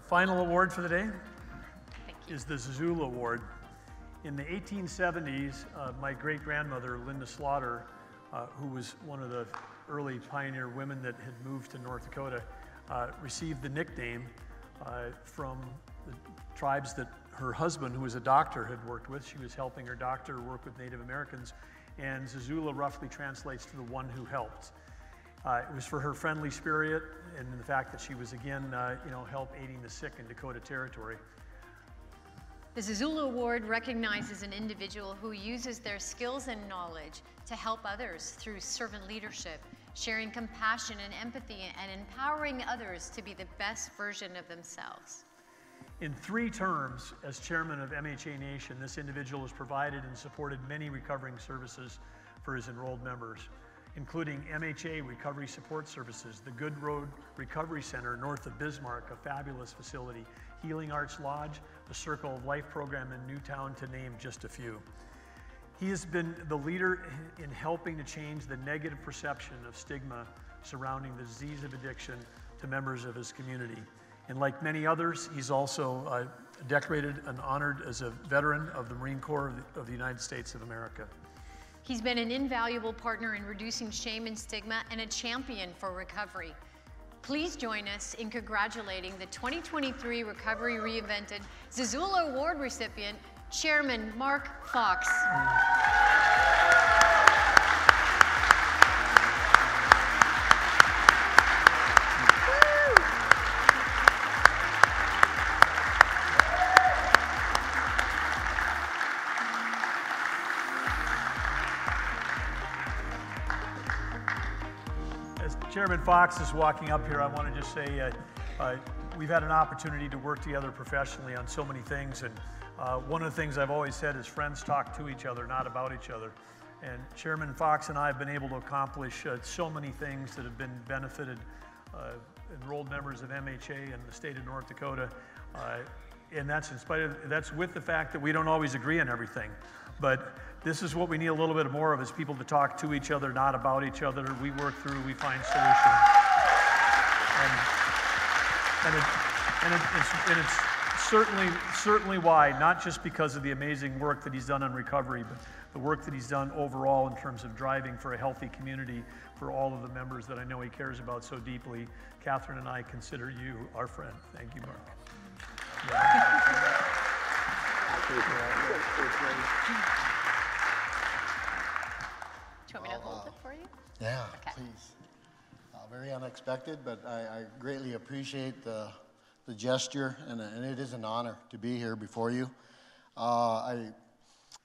Our final award for the day is the Zezula Award. In the 1870s, my great-grandmother, Linda Slaughter, who was one of the early pioneer women that had moved to North Dakota, received the nickname from the tribes that her husband, who was a doctor, had worked with. She was helping her doctor work with Native Americans, and Zezula roughly translates to the one who helped. It was for her friendly spirit and the fact that she was, again, help aiding the sick in Dakota Territory. The Zezula Award recognizes an individual who uses their skills and knowledge to help others through servant leadership, sharing compassion and empathy, and empowering others to be the best version of themselves. In 3 terms as chairman of MHA Nation, this individual has provided and supported many recovering services for his enrolled members, including MHA Recovery Support Services, the Good Road Recovery Center north of Bismarck, a fabulous facility, Healing Arts Lodge, the Circle of Life program in Newtown, to name just a few. He has been the leader in helping to change the negative perception of stigma surrounding the disease of addiction to members of his community. And like many others, he's also decorated and honored as a veteran of the Marine Corps of the United States of America. He's been an invaluable partner in reducing shame and stigma and a champion for recovery. Please join us in congratulating the 2023 Recovery Reinvented Zezula Award recipient, Chairman Mark Fox. Chairman Fox is walking up here. I want to just say we've had an opportunity to work together professionally on so many things, and one of the things I've always said is friends talk to each other, not about each other. And Chairman Fox and I have been able to accomplish so many things that have been benefited enrolled members of MHA and the state of North Dakota, and that's in spite of, that's with the fact that we don't always agree on everything. But this is what we need a little bit more of, is people to talk to each other, not about each other. We work through, we find solutions. And it's certainly why, not just because of the amazing work that he's done on recovery, but the work that he's done overall in terms of driving for a healthy community for all of the members that I know he cares about so deeply. Catherine and I consider you our friend. Thank you, Mark. Do you want me to hold it for you? Yeah, okay. Please. Very unexpected, but I greatly appreciate the gesture, and it is an honor to be here before you. I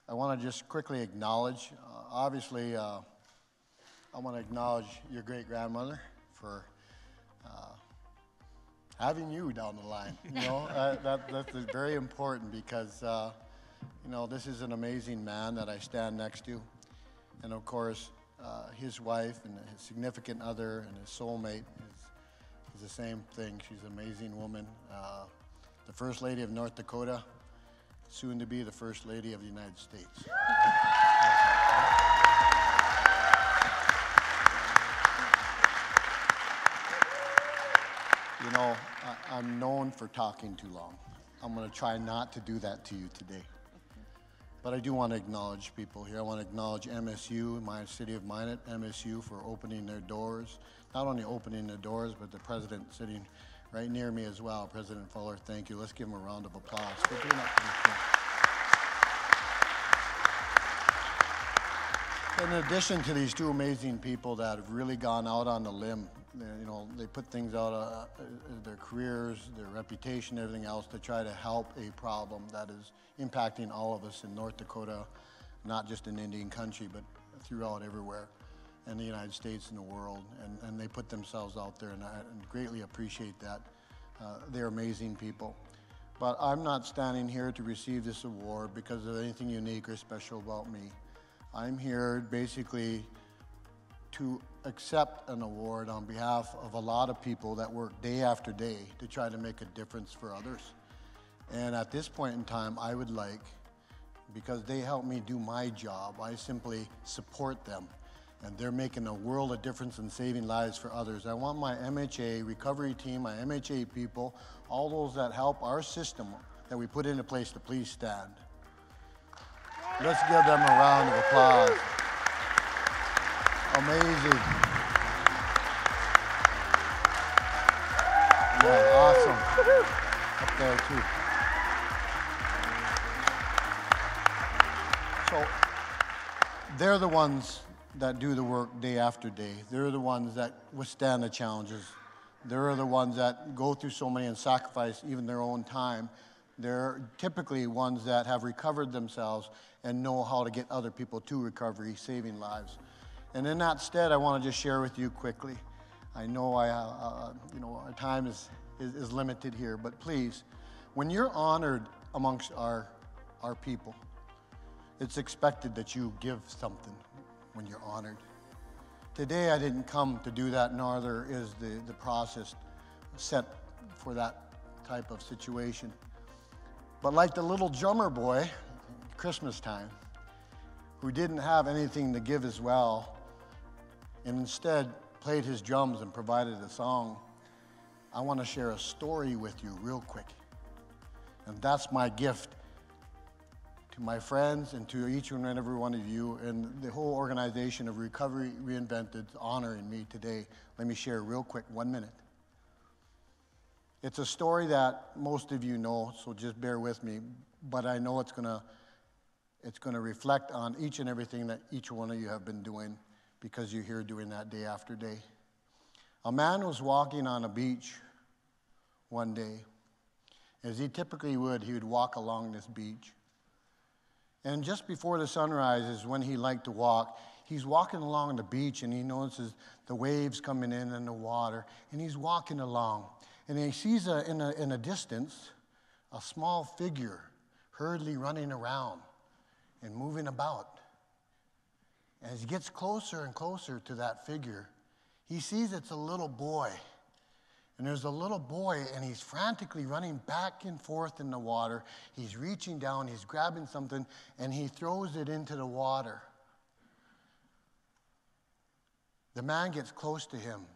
want to just quickly acknowledge, obviously, I want to acknowledge your great-grandmother for having you down the line. You know, that's very important because, you know, this is an amazing man that I stand next to. And of course, his wife and his significant other and his soulmate is the same thing. She's an amazing woman. The First Lady of North Dakota, soon to be the First Lady of the United States. You know, I'm known for talking too long. I'm going to try not to do that to you today. But I do want to acknowledge people here. I want to acknowledge MSU, my city of Minot, MSU, for opening their doors. Not only opening their doors, but the president sitting right near me as well. President Fuller, thank you. Let's give him a round of applause for doing that for this thing. In addition to these two amazing people that have really gone out on the limb, you know, they put things out, their careers, their reputation, everything else, to try to help a problem that is impacting all of us in North Dakota, not just in Indian country, but throughout everywhere in the United States and the world. And they put themselves out there, and I greatly appreciate that. They're amazing people. But I'm not standing here to receive this award because of anything unique or special about me. I'm here basically to accept an award on behalf of a lot of people that work day after day to try to make a difference for others. And at this point in time, I would like, because they help me do my job, I simply support them. and they're making a world of difference in saving lives for others. I want my MHA recovery team, my MHA people, all those that help our system that we put into place to please stand. Let's give them a round of applause. Amazing. Yeah, awesome. Up there too. So they're the ones that do the work day after day. They're the ones that withstand the challenges. They're the ones that go through so many and sacrifice even their own time. They're typically ones that have recovered themselves and know how to get other people to recovery, saving lives. And in that stead, I want to just share with you quickly. I know our time is limited here, but please, when you're honored amongst our people, it's expected that you give something when you're honored. Today, I didn't come to do that, nor is the process set for that type of situation. But like the little drummer boy, Christmas time, who didn't have anything to give as well, and instead played his drums and provided a song, I want to share a story with you real quick. And that's my gift to my friends and to each and every one of you and the whole organization of Recovery Reinvented honoring me today. Let me share real quick, 1 minute. It's a story that most of you know, so just bear with me, but I know it's gonna reflect on each and everything that each one of you have been doing because you're here doing that day after day. A man was walking on a beach one day. As he typically would, he would walk along this beach. And just before the sunrise is when he liked to walk. He's walking along the beach and he notices the waves coming in the water, and he's walking along. And he sees in a distance a small figure hurriedly running around and moving about. And as he gets closer and closer to that figure, he sees it's a little boy. And there's a little boy, and he's frantically running back and forth in the water. He's reaching down, he's grabbing something, and he throws it into the water. The man gets close to him,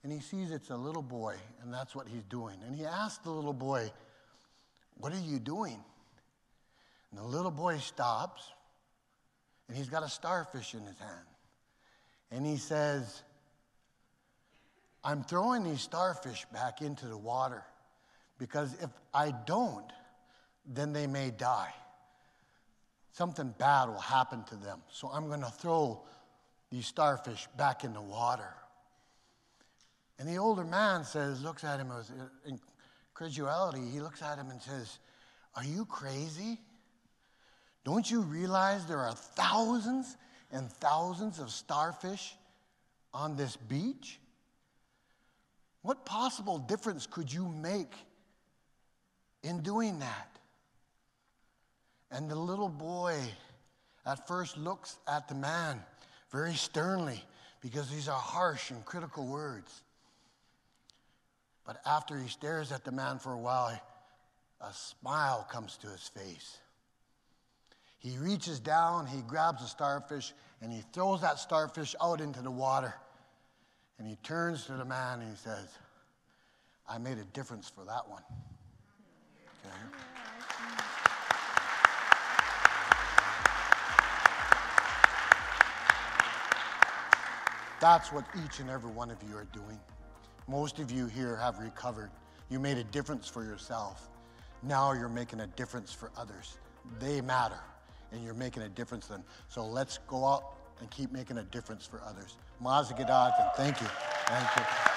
and he sees it's a little boy, and that's what he's doing. And he asks the little boy, "What are you doing?" And the little boy stops, and he's got a starfish in his hand. And he says, "I'm throwing these starfish back into the water because if I don't, then they may die. Something bad will happen to them. So I'm going to throw these starfish back in the water." And the older man looks at him with incredulity. He looks at him and says, "Are you crazy? Don't you realize there are thousands and thousands of starfish on this beach? What possible difference could you make in doing that?" And the little boy at first looks at the man very sternly because these are harsh and critical words. But after he stares at the man for a while, a smile comes to his face. He reaches down, he grabs a starfish, and he throws that starfish out into the water. And he turns to the man and he says, "I made a difference for that one." Okay. That's what each and every one of you are doing. Most of you here have recovered. You made a difference for yourself. Now you're making a difference for others. They matter, and you're making a difference to them. So let's go out and keep making a difference for others. Mazagadad, and thank you. Thank you.